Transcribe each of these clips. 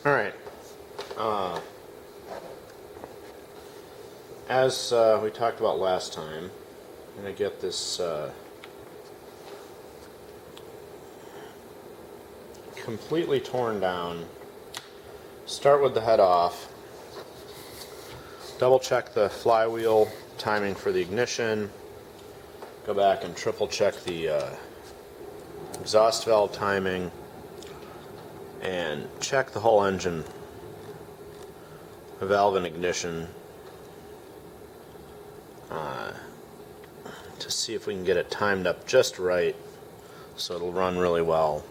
Alright, as we talked about last time, I'm going to get this completely torn down. Start with the head off. Double check the flywheel timing for the ignition. Go back and triple check the exhaust valve timing. And check the whole engine valve and ignition to see if we can get it timed up just right so it'll run really well.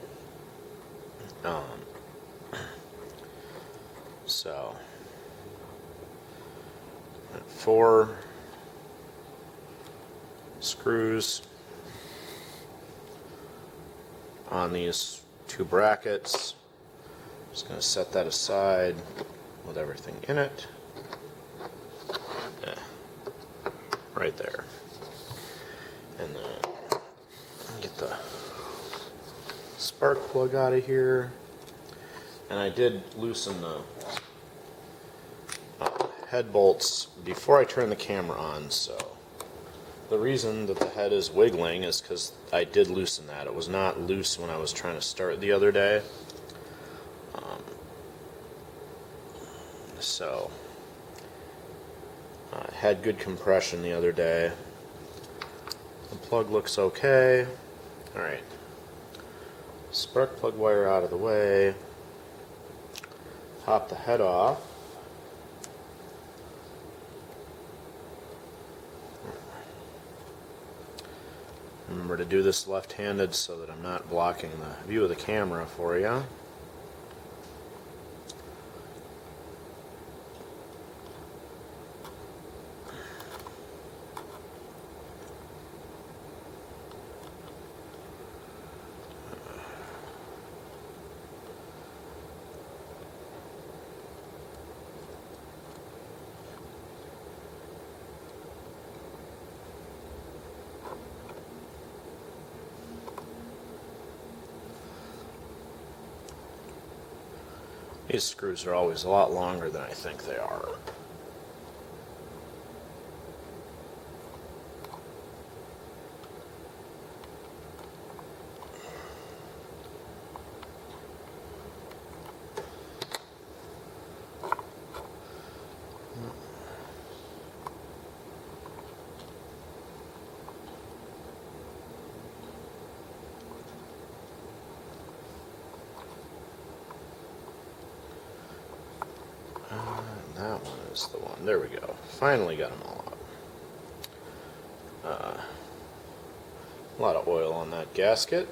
So 4 screws on these 2 brackets. Just going to set that aside with everything in it. Right there. And then get the spark plug out of here. And I did loosen the head bolts before I turned the camera on, so the reason that the head is wiggling is because I did loosen that. It was not loose when I was trying to start the other day. So had good compression the other day. The plug looks okay. Alright. Spark plug wire out of the way. Pop the head off. Remember to do this left-handed so that I'm not blocking the view of the camera for you. These screws are always a lot longer than I think they are. That one is the one. There we go. Finally got them all out. A lot of oil on that gasket.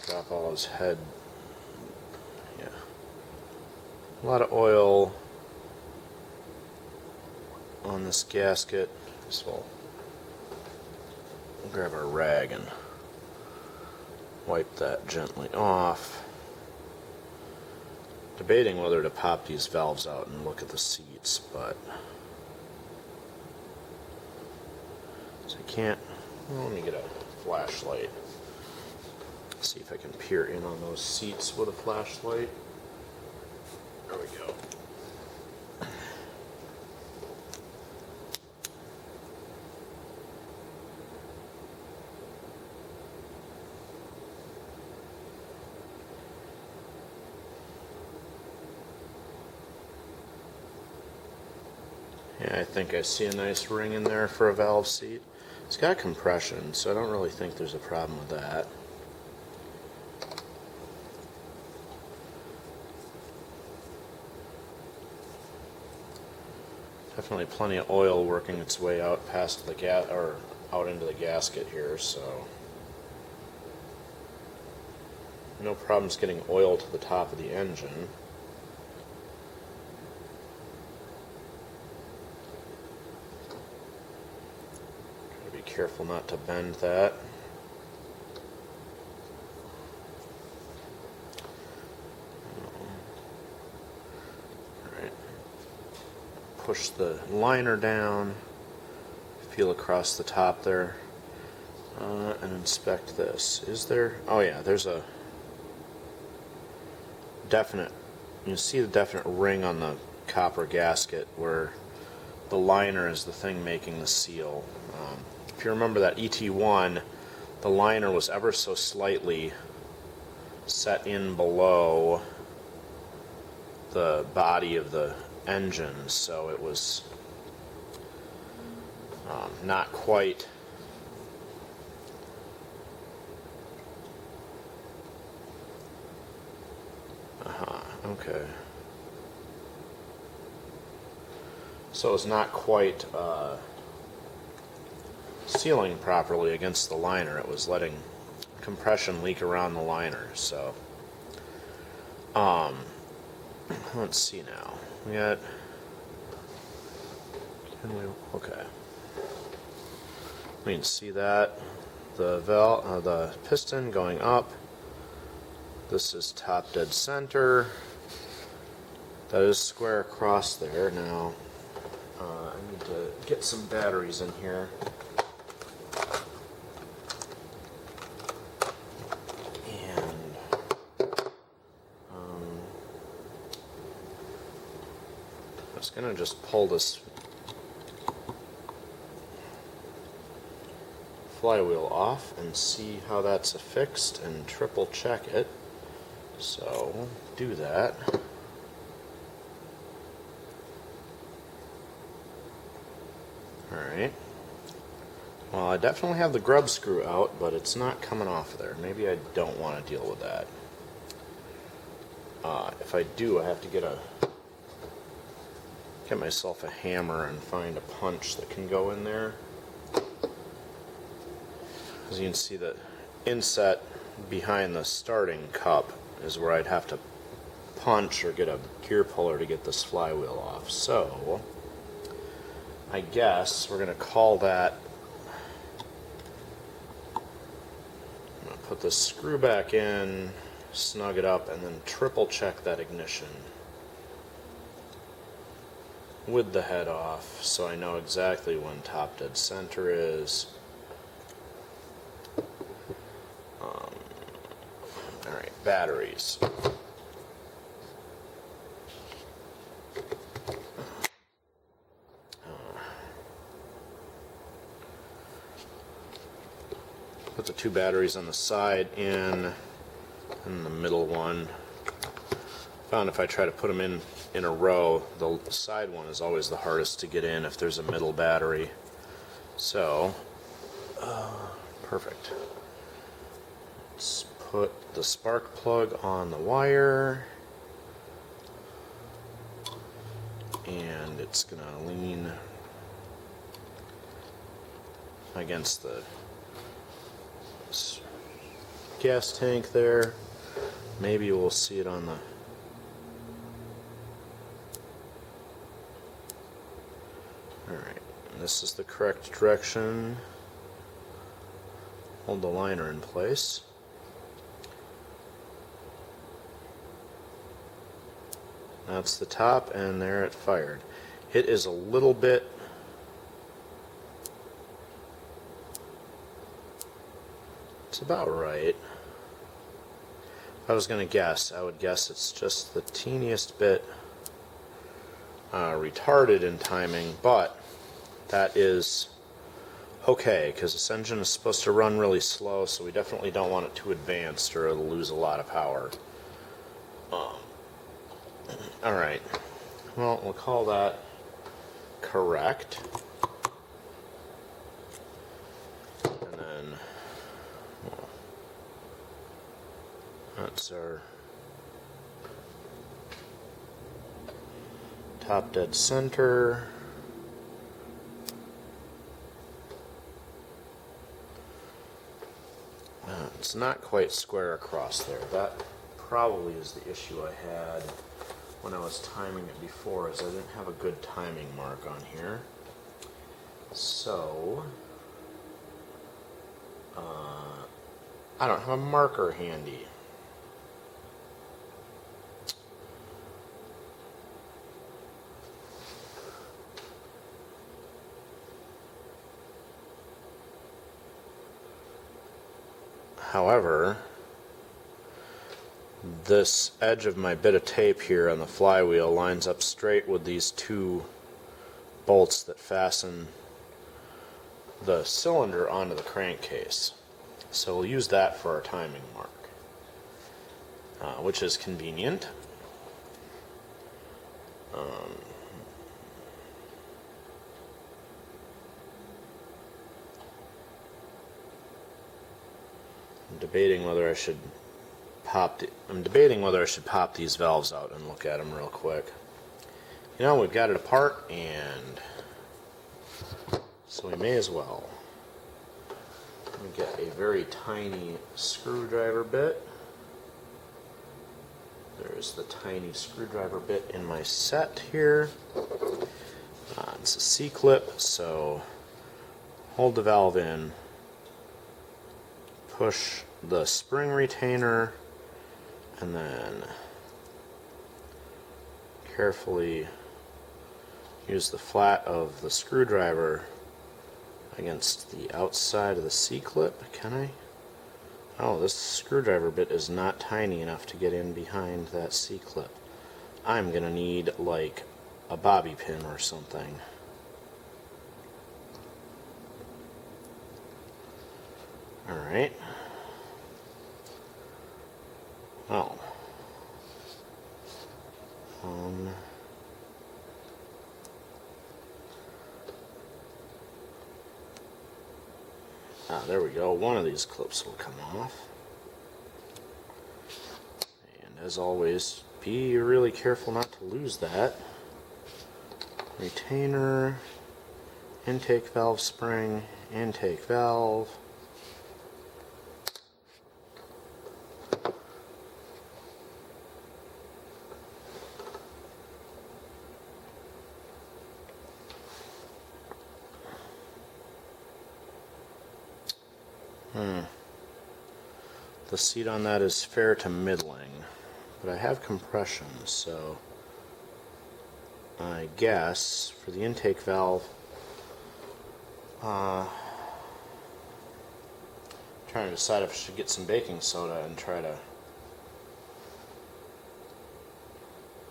Drop all his head. Yeah. A lot of oil on this gasket. So we'll grab our rag and wipe that gently off. Debating whether to pop these valves out and look at the seats, but so I can't. Well, let me get a flashlight. See if I can peer in on those seats with a flashlight. There we go. Yeah, I think I see a nice ring in there for a valve seat. It's got compression, so I don't really think there's a problem with that. Definitely plenty of oil working its way out past the out into the gasket here, so no problems getting oil to the top of the engine. Careful not to bend that. Alright. Push the liner down, feel across the top there, and inspect this. Is there? Oh yeah, there's a definite, you see the definite ring on the copper gasket where the liner is the thing making the seal. If you remember that ET1, the liner was ever so slightly set in below the body of the engine, so it was not quite okay. So it's not quite sealing properly against the liner. It was letting compression leak around the liner. So let's see now. We got, okay. We can see that the piston going up. This is top dead center. That is square across there. Now I need to get some batteries in here. I'm going to just pull this flywheel off and see how that's affixed and triple check it. So we'll do that. Alright. Well, I definitely have the grub screw out, but it's not coming off of there. Maybe I don't want to deal with that. If I do, I have to get myself a hammer and find a punch that can go in there. As you can see, the inset behind the starting cup is where I'd have to punch or get a gear puller to get this flywheel off. So I guess we're going to call that, I'm going to put the screw back in, snug it up, and then triple check that ignition with the head off, so I know exactly when top dead center is. Alright, batteries. Put the two batteries on the side in, and the middle one. Found if I try to put them in a row, the side one is always the hardest to get in if there's a middle battery. So, perfect. Let's put the spark plug on the wire, and it's gonna lean against the gas tank there. Maybe we'll see it on the Alright, this is the correct direction. Hold the liner in place. That's the top, and there it fired. It is a little bit it's about right. If I was going to guess, I would guess it's just the teeniest bit retarded in timing, but that is okay, because this engine is supposed to run really slow, so we definitely don't want it too advanced or it'll lose a lot of power. Alright, well, we'll call that correct. And then that's our top dead center. It's not quite square across there. That probably is the issue I had when I was timing it before, is I didn't have a good timing mark on here. So I don't have a marker handy. However, this edge of my bit of tape here on the flywheel lines up straight with these two bolts that fasten the cylinder onto the crankcase. So we'll use that for our timing mark, which is convenient. I'm debating whether I should pop these valves out and look at them real quick. You know, we've got it apart, and so we may as well. We get a very tiny screwdriver bit. There's the tiny screwdriver bit in my set here. It's a C-clip, so hold the valve in, push the spring retainer, and then carefully use the flat of the screwdriver against the outside of the C-clip. Can I? Oh, this screwdriver bit is not tiny enough to get in behind that C-clip. I'm gonna need like a bobby pin or something. Alright. Oh. There we go. One of these clips will come off. And as always, be really careful not to lose that. Retainer, intake valve spring, intake valve. The seat on that is fair to middling, but I have compression, so I guess for the intake valve, trying to decide if I should get some baking soda and try to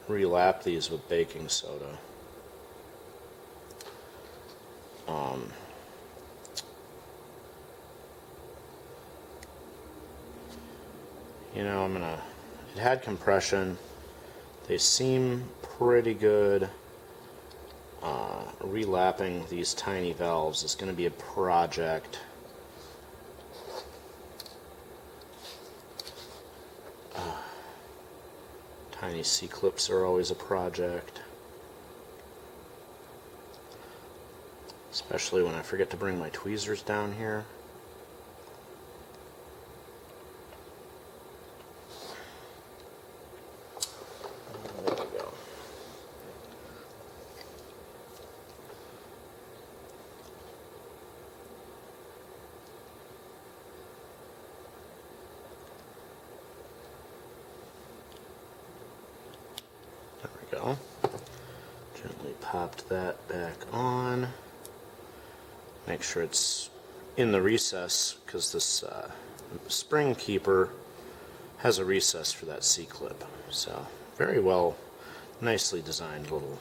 relap these with baking soda. You know, it had compression. They seem pretty good. Relapping these tiny valves is going to be a project. Tiny C-clips are always a project. Especially when I forget to bring my tweezers down here. Go. Gently popped that back on. Make sure it's in the recess, because this spring keeper has a recess for that C-clip. So very well, nicely designed little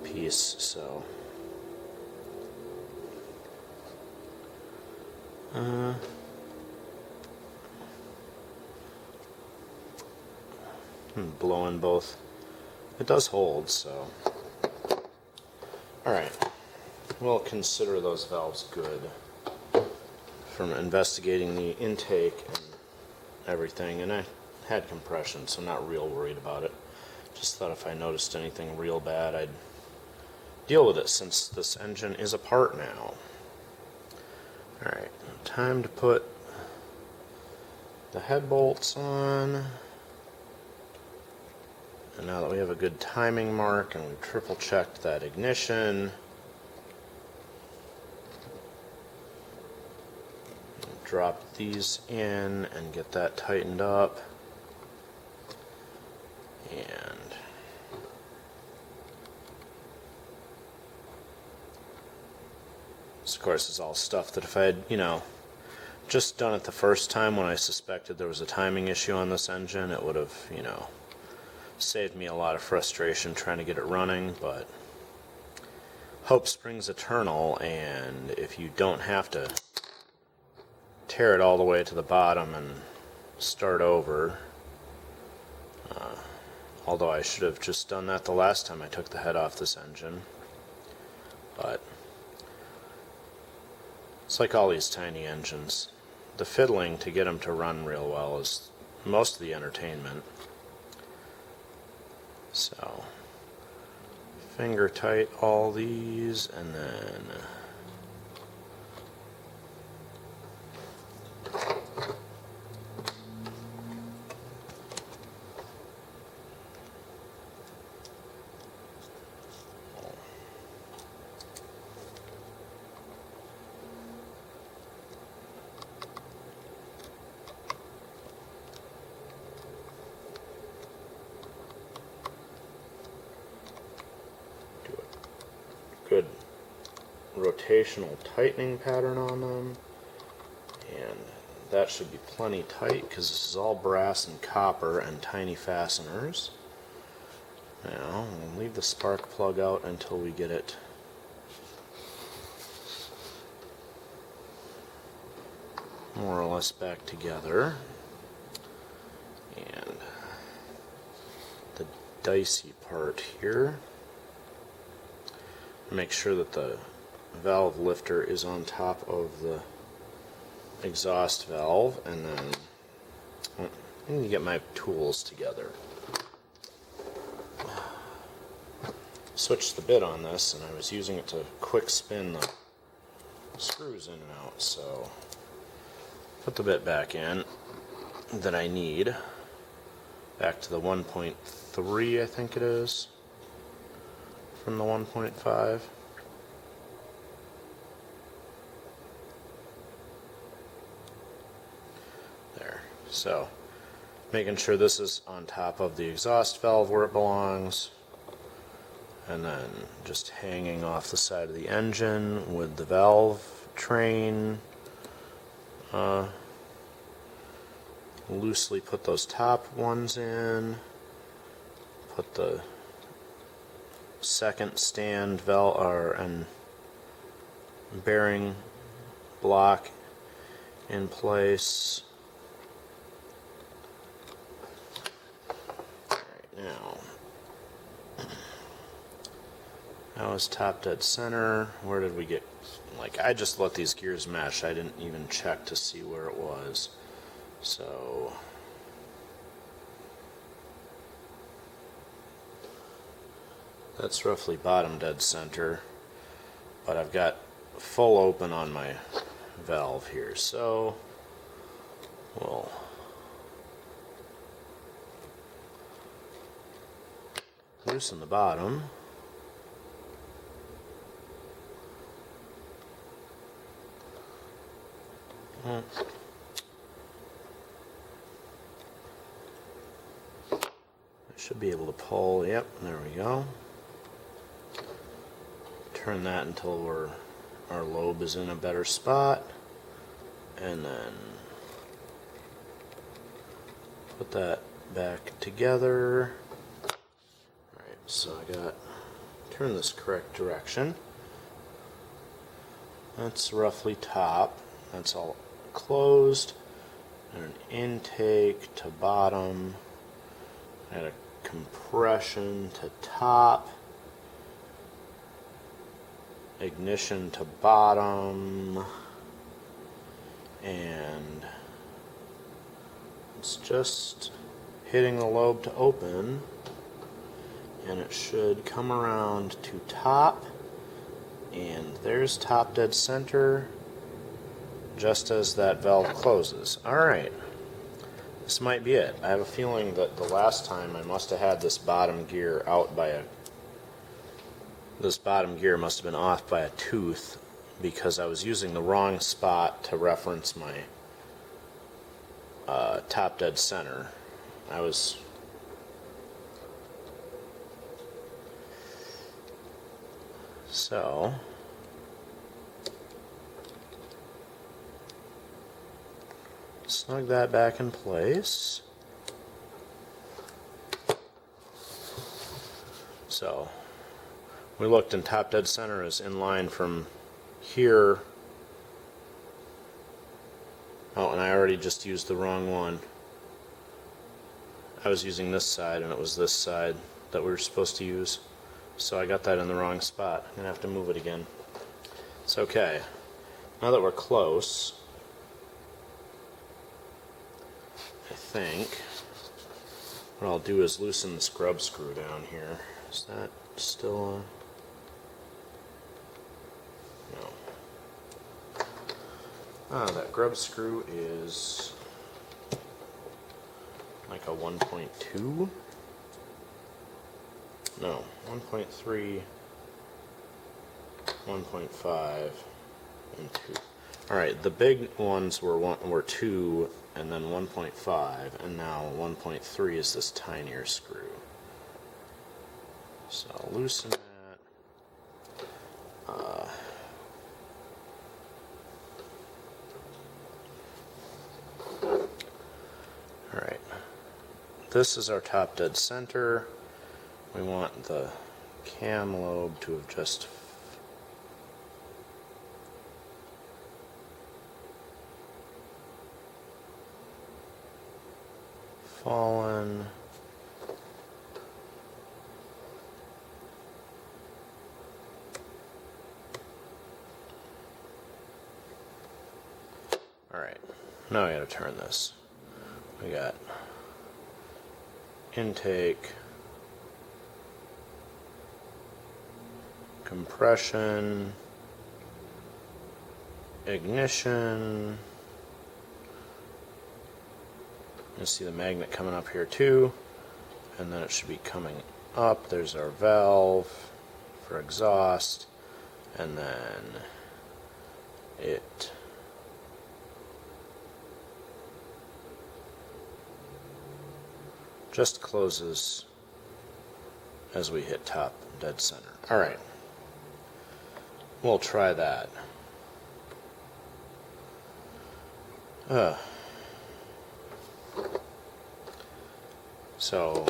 piece. So blowing both. It does hold, so. Alright, we'll consider those valves good from investigating the intake and everything. And I had compression, so I'm not real worried about it. Just thought if I noticed anything real bad, I'd deal with it, since this engine is apart now. Alright, time to put the head bolts on. And now that we have a good timing mark and we've triple checked that ignition, drop these in and get that tightened up. And this, of course, is all stuff that if I had, just done it the first time when I suspected there was a timing issue on this engine, it would have, you know, saved me a lot of frustration trying to get it running, but hope springs eternal, and if you don't have to tear it all the way to the bottom and start over, although I should have just done that the last time I took the head off this engine, but it's like all these tiny engines. The fiddling to get them to run real well is most of the entertainment. So, finger tight all these, and then good rotational tightening pattern on them, and that should be plenty tight because this is all brass and copper and tiny fasteners. Now we'll leave the spark plug out until we get it more or less back together, and the dicey part here, make sure that the valve lifter is on top of the exhaust valve, and then I need to get my tools together. Switched the bit on this, and I was using it to quick spin the screws in and out, so put the bit back in that I need, back to the 1.3 I think it is, from the 1.5. There. So, making sure this is on top of the exhaust valve where it belongs, and then just hanging off the side of the engine with the valve train. Loosely put those top ones in, put the second stand valve and bearing block in place. Alright, now is top dead center. Where did we get, like, I just let these gears mesh. I didn't even check to see where it was. So that's roughly bottom dead center, but I've got full open on my valve here, so we'll loosen the bottom. I should be able to pull, yep, there we go. Turn that until our lobe is in a better spot, and then put that back together. Alright, so I got, turn this correct direction. That's roughly top, that's all closed, and an intake to bottom, and a compression to top, ignition to bottom, and it's just hitting the lobe to open, and it should come around to top, and there's top dead center just as that valve closes. Alright, this might be it. I have a feeling that the last time I must have had this bottom gear out by this bottom gear must have been off by a tooth, because I was using the wrong spot to reference my top dead center. So snug that back in place. So we looked, and top dead center is in line from here. Oh, and I already just used the wrong one. I was using this side, and it was this side that we were supposed to use. So I got that in the wrong spot. I'm going to have to move it again. It's okay. Now that we're close, I think what I'll do is loosen the scrub screw down here. Is that still on? No. That grub screw is like a 1.2? No, 1.3, 1.5, and 2. Alright, the big ones were 2, and then 1.5, and now 1.3 is this tinier screw. So I'll loosen that. Alright, this is our top dead center. We want the cam lobe to have just fallen. Alright, now I gotta turn this. We got intake, compression, ignition. You see the magnet coming up here too, and then it should be coming up. There's our valve for exhaust, and then it just closes as we hit top dead center. Alright, we'll try that. So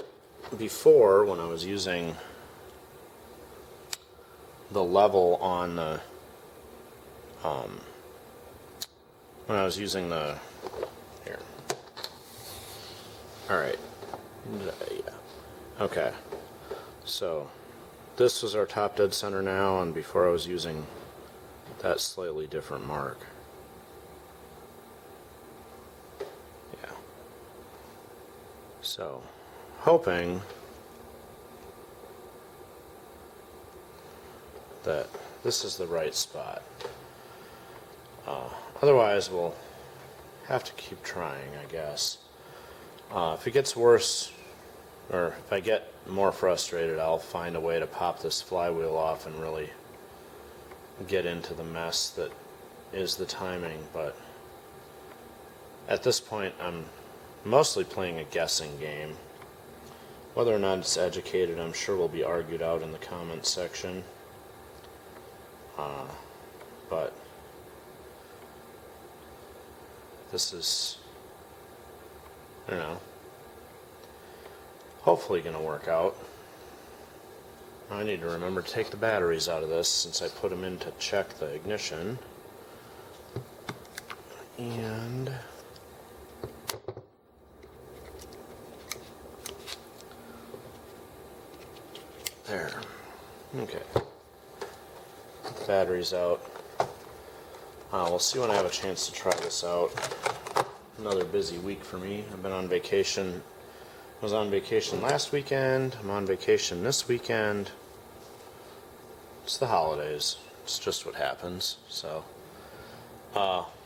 before, when I was using the level on the here. Alright. Yeah. Okay. So this was our top dead center now, and before I was using that slightly different mark. Yeah. So hoping that this is the right spot. Otherwise we'll have to keep trying, I guess. If it gets worse, or if I get more frustrated, I'll find a way to pop this flywheel off and really get into the mess that is the timing. But at this point I'm mostly playing a guessing game. Whether or not it's educated, I'm sure will be argued out in the comments section. But this is, I don't know, hopefully going to work out. I need to remember to take the batteries out of this since I put them in to check the ignition. And there. Okay. Batteries out. We'll see when I have a chance to try this out. Another busy week for me. I've been on vacation. I was on vacation last weekend. I'm on vacation this weekend. It's the holidays. It's just what happens. So,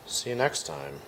see you next time.